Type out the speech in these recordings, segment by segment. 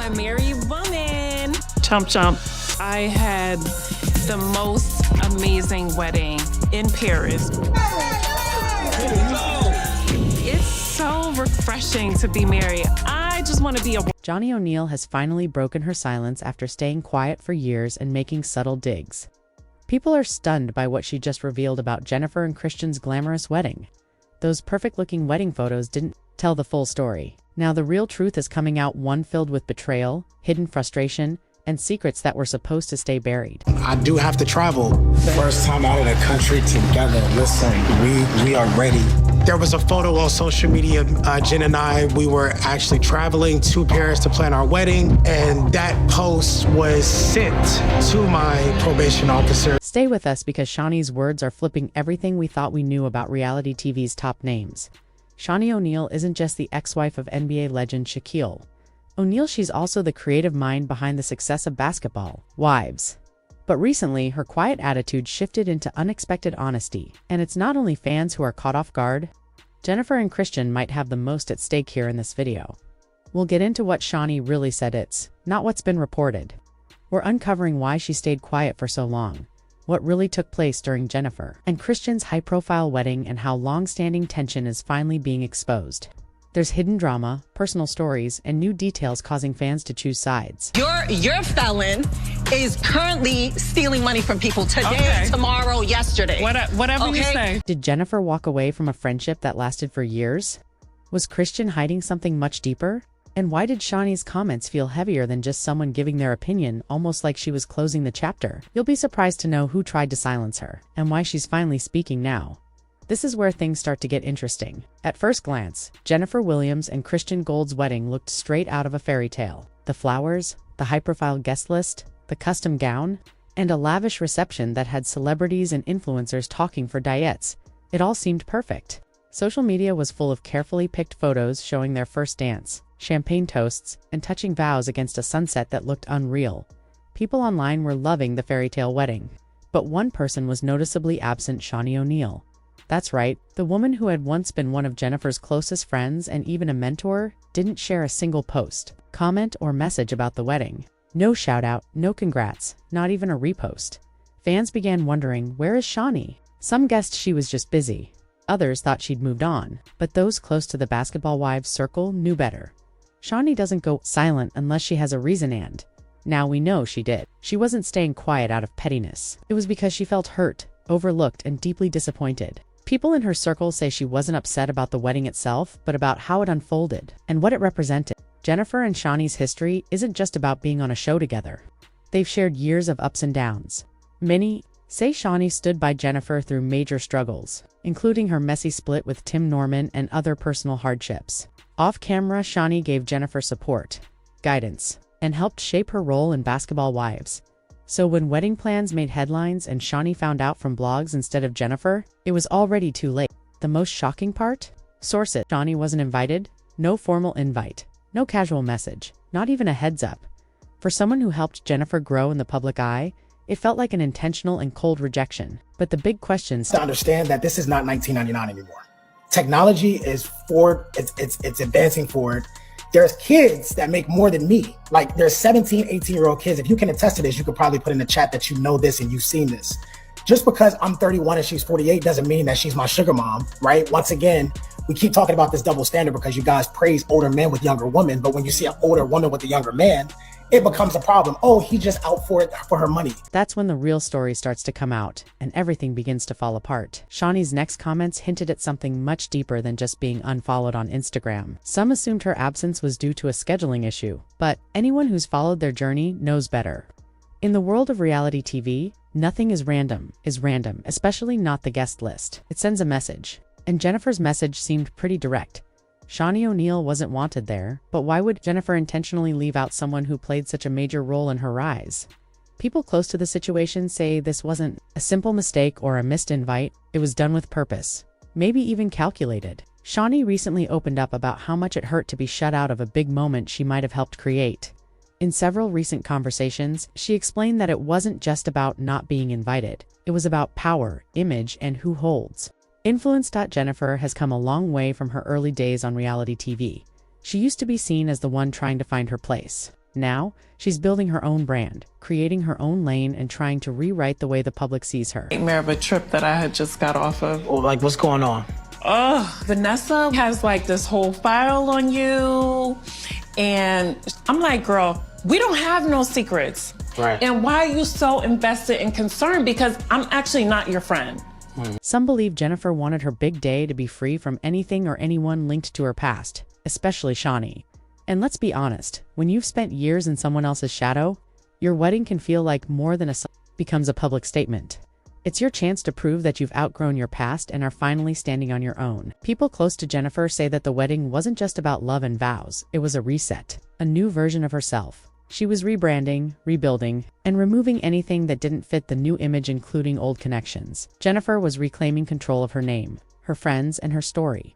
a married woman. Chomp chomp. I had the most amazing wedding in Paris. It's so refreshing to be married. I just want to be a... Shaunie O'Neal has finally broken her silence after staying quiet for years and making subtle digs. People are stunned by what she just revealed about Jennifer and Christian's glamorous wedding. Those perfect-looking wedding photos didn't tell the full story. Now the real truth is coming out, one filled with betrayal, hidden frustration, and secrets that were supposed to stay buried. I do have to travel. First time out of the country together. Listen, we are ready. There was a photo on social media, Jen and I, we were actually traveling to Paris to plan our wedding, and that post was sent to my probation officer. Stay with us because Shaunie's words are flipping everything we thought we knew about reality TV's top names. Shaunie O'Neal isn't just the ex-wife of NBA legend Shaquille O'Neal, she's also the creative mind behind the success of Basketball Wives. But recently, her quiet attitude shifted into unexpected honesty, and it's not only fans who are caught off guard. Jennifer and Christian might have the most at stake here in this video. We'll get into what Shaunie really said, it's not what's been reported. We're uncovering why she stayed quiet for so long, what really took place during Jennifer and Christian's high-profile wedding, and how long-standing tension is finally being exposed. There's hidden drama, personal stories, and new details causing fans to choose sides. Your felon is currently stealing money from people today, tomorrow, yesterday. Whatever you say. Did Jennifer walk away from a friendship that lasted for years? Was Christian hiding something much deeper? And why did Shaunie's comments feel heavier than just someone giving their opinion, almost like she was closing the chapter? You'll be surprised to know who tried to silence her, and why she's finally speaking now. This is where things start to get interesting. At first glance, Jennifer Williams and Christian Gold's wedding looked straight out of a fairy tale. The flowers, the high-profile guest list, the custom gown, and a lavish reception that had celebrities and influencers talking for diets. It all seemed perfect. Social media was full of carefully picked photos showing their first dance, champagne toasts, and touching vows against a sunset that looked unreal. People online were loving the fairy tale wedding. But one person was noticeably absent: Shaunie O'Neal. That's right, the woman who had once been one of Jennifer's closest friends and even a mentor didn't share a single post, comment, or message about the wedding. No shout-out, no congrats, not even a repost. Fans began wondering, where is Shaunie? Some guessed she was just busy. Others thought she'd moved on. But those close to the Basketball Wives circle knew better. Shaunie doesn't go silent unless she has a reason, and now we know she did. She wasn't staying quiet out of pettiness. It was because she felt hurt, overlooked, and deeply disappointed. People in her circle say she wasn't upset about the wedding itself, but about how it unfolded and what it represented. Jennifer and Shaunie's history isn't just about being on a show together. They've shared years of ups and downs. Many say Shaunie stood by Jennifer through major struggles, including her messy split with Tim Norman and other personal hardships. Off camera, Shaunie gave Jennifer support, guidance, and helped shape her role in Basketball Wives. So when wedding plans made headlines and Shaunie found out from blogs instead of Jennifer, it was already too late. The most shocking part? Source it. Shaunie wasn't invited. No formal invite. No casual message. Not even a heads up. For someone who helped Jennifer grow in the public eye, it felt like an intentional and cold rejection. But the big question is to understand that this is not 1999 anymore. Technology is forward. It's advancing forward. There's kids that make more than me. Like there's 17, 18-year-old kids. If you can attest to this, you could probably put in the chat that you know this and you've seen this. Just because I'm 31 and she's 48 doesn't mean that she's my sugar mom, right? Once again, we keep talking about this double standard because you guys praise older men with younger women, but when you see an older woman with a younger man, it becomes a problem. Oh, he's just out for it for her money. That's when the real story starts to come out, and everything begins to fall apart. Shaunie's next comments hinted at something much deeper than just being unfollowed on Instagram. Some assumed her absence was due to a scheduling issue, but anyone who's followed their journey knows better. In the world of reality TV, nothing is random, especially not the guest list. It sends a message. And Jennifer's message seemed pretty direct. Shaunie O'Neal wasn't wanted there, but why would Jennifer intentionally leave out someone who played such a major role in her rise? People close to the situation say this wasn't a simple mistake or a missed invite. It was done with purpose, maybe even calculated. Shaunie recently opened up about how much it hurt to be shut out of a big moment she might have helped create. In several recent conversations, she explained that it wasn't just about not being invited. It was about power, image, and who holds. Jennifer has come a long way from her early days on reality TV. She used to be seen as the one trying to find her place. Now, she's building her own brand, creating her own lane, and trying to rewrite the way the public sees her. Nightmare of a trip that I had just got off of. Oh, like, what's going on? Vanessa has like this whole file on you. And I'm like, girl, we don't have no secrets. Right. And why are you so invested and concerned? Because I'm actually not your friend. Some believe Jennifer wanted her big day to be free from anything or anyone linked to her past, especially Shaunie. And let's be honest, when you've spent years in someone else's shadow, your wedding can feel like more than becomes a public statement. It's your chance to prove that you've outgrown your past and are finally standing on your own. People close to Jennifer say that the wedding wasn't just about love and vows, it was a reset, a new version of herself. She was rebranding, rebuilding, and removing anything that didn't fit the new image, including old connections. Jennifer was reclaiming control of her name, her friends, and her story.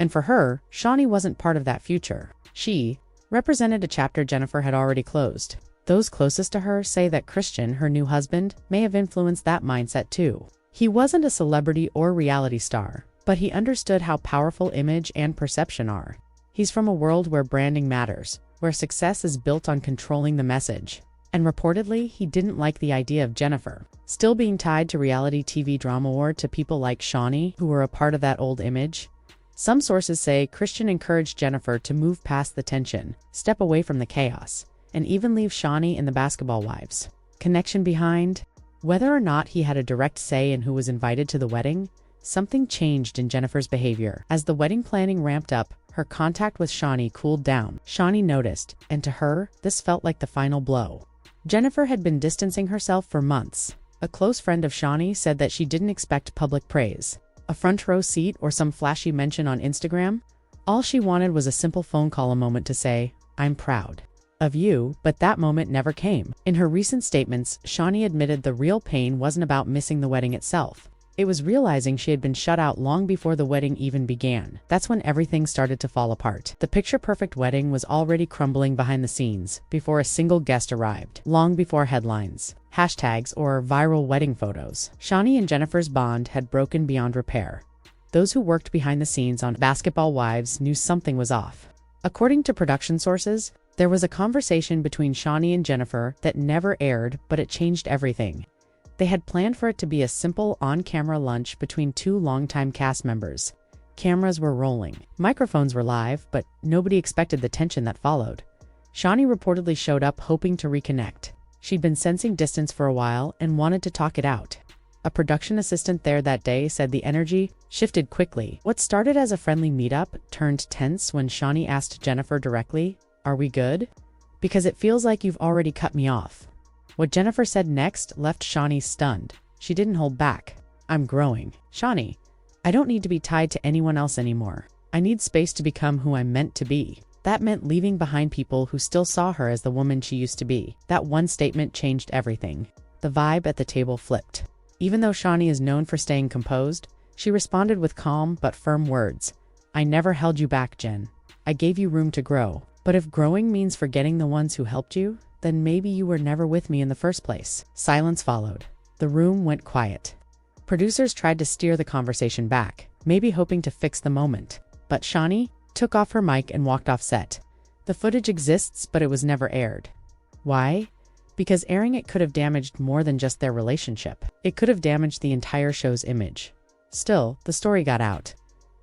And for her, Shaunie wasn't part of that future. She represented a chapter Jennifer had already closed. Those closest to her say that Christian, her new husband, may have influenced that mindset too. He wasn't a celebrity or reality star, but he understood how powerful image and perception are. He's from a world where branding matters, where success is built on controlling the message. And reportedly, he didn't like the idea of Jennifer still being tied to reality TV drama war to people like Shaunie, who were a part of that old image. Some sources say Christian encouraged Jennifer to move past the tension, step away from the chaos, and even leave Shaunie and the basketball wives connection behind. Whether or not he had a direct say in who was invited to the wedding, something changed in Jennifer's behavior. As the wedding planning ramped up, her contact with Shaunie cooled down. Shaunie noticed, and to her, this felt like the final blow. Jennifer had been distancing herself for months. A close friend of Shaunie said that she didn't expect public praise, a front row seat, or some flashy mention on Instagram. All she wanted was a simple phone call, a moment to say, "I'm proud of you," but that moment never came. In her recent statements, Shaunie admitted the real pain wasn't about missing the wedding itself. It was realizing she had been shut out long before the wedding even began. That's when everything started to fall apart. The picture-perfect wedding was already crumbling behind the scenes before a single guest arrived, long before headlines, hashtags, or viral wedding photos. Shaunie and Jennifer's bond had broken beyond repair. Those who worked behind the scenes on Basketball Wives knew something was off. According to production sources, there was a conversation between Shaunie and Jennifer that never aired, but it changed everything. They had planned for it to be a simple on-camera lunch between two longtime cast members. Cameras were rolling, microphones were live, but nobody expected the tension that followed. Shaunie reportedly showed up hoping to reconnect. She'd been sensing distance for a while and wanted to talk it out. A production assistant there that day said the energy shifted quickly. What started as a friendly meetup turned tense when Shaunie asked Jennifer directly, "Are we good? Because it feels like you've already cut me off." What Jennifer said next left Shaunie stunned. She didn't hold back. "I'm growing, Shaunie. I don't need to be tied to anyone else anymore. I need space to become who I'm meant to be." That meant leaving behind people who still saw her as the woman she used to be. That one statement changed everything. The vibe at the table flipped. Even though Shaunie is known for staying composed, she responded with calm but firm words. "I never held you back, Jen. I gave you room to grow. But if growing means forgetting the ones who helped you, then maybe you were never with me in the first place." Silence followed. The room went quiet. Producers tried to steer the conversation back, maybe hoping to fix the moment. But Shaunie took off her mic and walked off set. The footage exists, but it was never aired. Why? Because airing it could have damaged more than just their relationship. It could have damaged the entire show's image. Still, the story got out.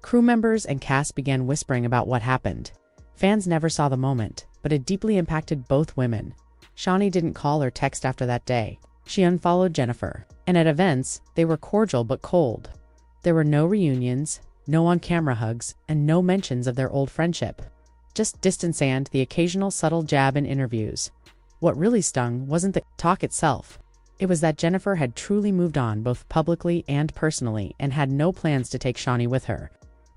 Crew members and cast began whispering about what happened. Fans never saw the moment, but it deeply impacted both women. Shaunie didn't call or text after that day. She unfollowed Jennifer. And at events, they were cordial but cold. There were no reunions, no on-camera hugs, and no mentions of their old friendship. Just distance and the occasional subtle jab in interviews. What really stung wasn't the talk itself. It was that Jennifer had truly moved on both publicly and personally and had no plans to take Shaunie with her.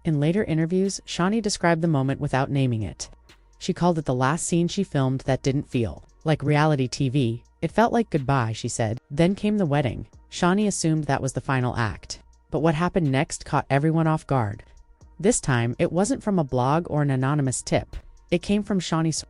In later interviews, Shaunie described the moment without naming it. She called it the last scene she filmed that didn't feel like reality TV. "It felt like goodbye," she said. Then came the wedding. Shaunie assumed that was the final act. But what happened next caught everyone off guard. This time, it wasn't from a blog or an anonymous tip. It came from Shaunie's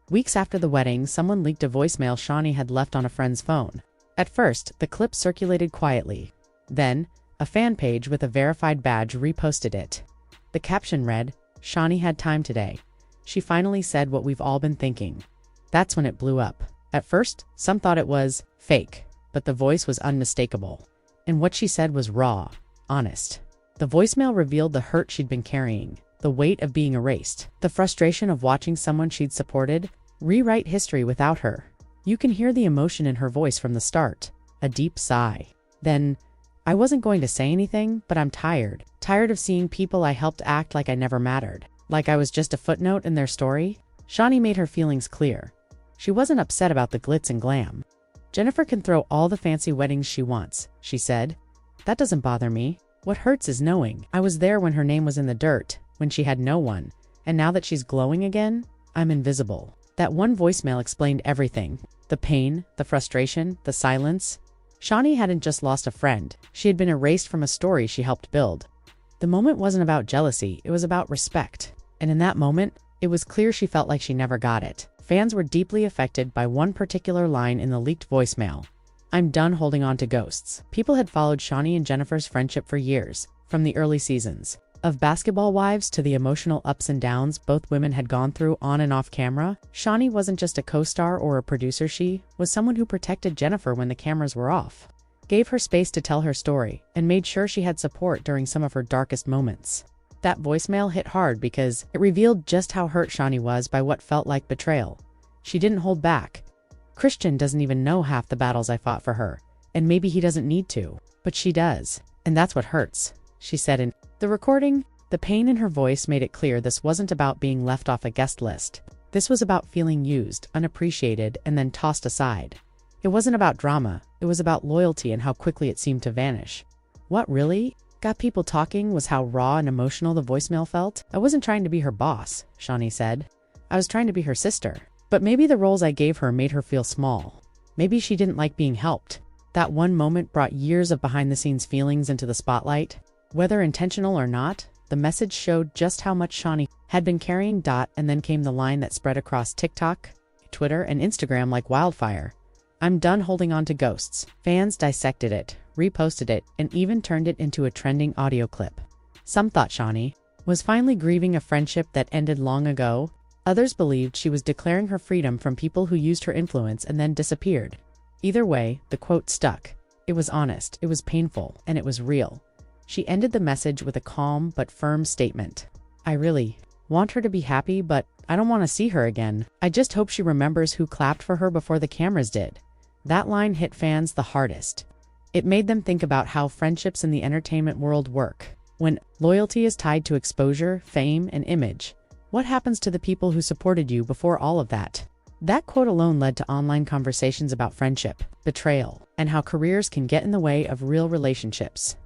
weeks after the wedding, someone leaked a voicemail Shaunie had left on a friend's phone. At first, the clip circulated quietly. Then, a fan page with a verified badge reposted it. The caption read, "Shaunie had time today. She finally said what we've all been thinking." That's when it blew up. At first, some thought it was fake, but the voice was unmistakable. And what she said was raw, honest. The voicemail revealed the hurt she'd been carrying, the weight of being erased, the frustration of watching someone she'd supported rewrite history without her. You can hear the emotion in her voice from the start, a deep sigh. Then, I wasn't going to say anything, but I'm tired of seeing people I helped act like I never mattered, like I was just a footnote in their story. Shaunie made her feelings clear. She wasn't upset about the glitz and glam. Jennifer can throw all the fancy weddings she wants, she said. That doesn't bother me. What hurts is knowing I was there when her name was in the dirt, when she had no one, and now that she's glowing again, I'm invisible. That one voicemail explained everything. The pain, the frustration, the silence. Shaunie hadn't just lost a friend. She had been erased from a story she helped build. The moment wasn't about jealousy, it was about respect. And in that moment, it was clear she felt like she never got it. Fans were deeply affected by one particular line in the leaked voicemail. I'm done holding on to ghosts. People had followed Shaunie and Jennifer's friendship for years, from the early seasons. Of Basketball Wives to the emotional ups and downs both women had gone through on and off camera, Shaunie wasn't just a co-star or a producer, she was someone who protected Jennifer when the cameras were off, gave her space to tell her story, and made sure she had support during some of her darkest moments. That voicemail hit hard because it revealed just how hurt Shaunie was by what felt like betrayal. She didn't hold back. Christian doesn't even know half the battles I fought for her, and maybe he doesn't need to, but she does, and that's what hurts, she said in the recording. The pain in her voice made it clear this wasn't about being left off a guest list. This was about feeling used, unappreciated, and then tossed aside. It wasn't about drama, it was about loyalty and how quickly it seemed to vanish. What really got people talking was how raw and emotional the voicemail felt. I wasn't trying to be her boss, Shaunie said. I was trying to be her sister. But maybe the roles I gave her made her feel small. Maybe she didn't like being helped. That one moment brought years of behind-the-scenes feelings into the spotlight. Whether intentional or not, the message showed just how much Shaunie had been carrying. And then came the line that spread across TikTok, Twitter, and Instagram like wildfire. I'm done holding on to ghosts. Fans dissected it, reposted it, and even turned it into a trending audio clip. Some thought Shaunie was finally grieving a friendship that ended long ago. Others believed she was declaring her freedom from people who used her influence and then disappeared. Either way, the quote stuck. It was honest, it was painful, and it was real. She ended the message with a calm but firm statement. I really want her to be happy, but I don't want to see her again. I just hope she remembers who clapped for her before the cameras did. That line hit fans the hardest. It made them think about how friendships in the entertainment world work. When loyalty is tied to exposure, fame, and image, what happens to the people who supported you before all of that? That quote alone led to online conversations about friendship, betrayal, and how careers can get in the way of real relationships.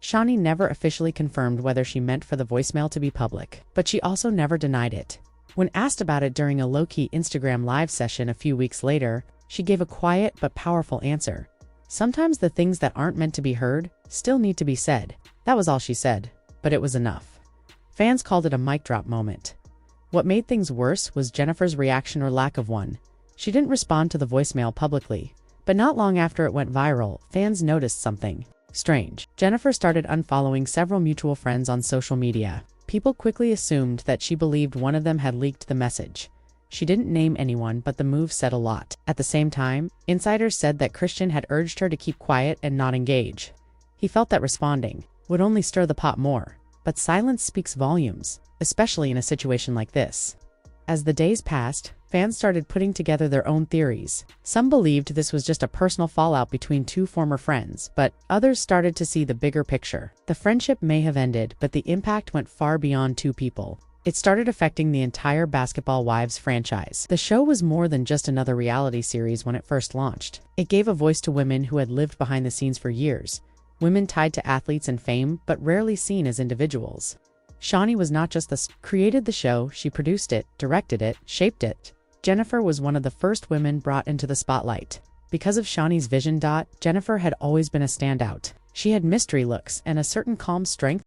Shaunie never officially confirmed whether she meant for the voicemail to be public, but she also never denied it. When asked about it during a low-key Instagram live session a few weeks later, she gave a quiet but powerful answer. Sometimes the things that aren't meant to be heard still need to be said. That was all she said, but it was enough. Fans called it a mic drop moment. What made things worse was Jennifer's reaction or lack of one. She didn't respond to the voicemail publicly, but not long after it went viral, fans noticed something strange. Jennifer started unfollowing several mutual friends on social media. People quickly assumed that she believed one of them had leaked the message. She didn't name anyone, but the move said a lot. At the same time, insiders said that Christian had urged her to keep quiet and not engage. He felt that responding would only stir the pot more. But silence speaks volumes, especially in a situation like this. As the days passed, fans started putting together their own theories. Some believed this was just a personal fallout between two former friends, but others started to see the bigger picture. The friendship may have ended, but the impact went far beyond two people. It started affecting the entire Basketball Wives franchise. The show was more than just another reality series when it first launched. It gave a voice to women who had lived behind the scenes for years, women tied to athletes and fame, but rarely seen as individuals. Shaunie was not just created the show, she produced it, directed it, shaped it. Jennifer was one of the first women brought into the spotlight. Because of Shaunie's vision, Jennifer had always been a standout. She had mystery looks and a certain calm strength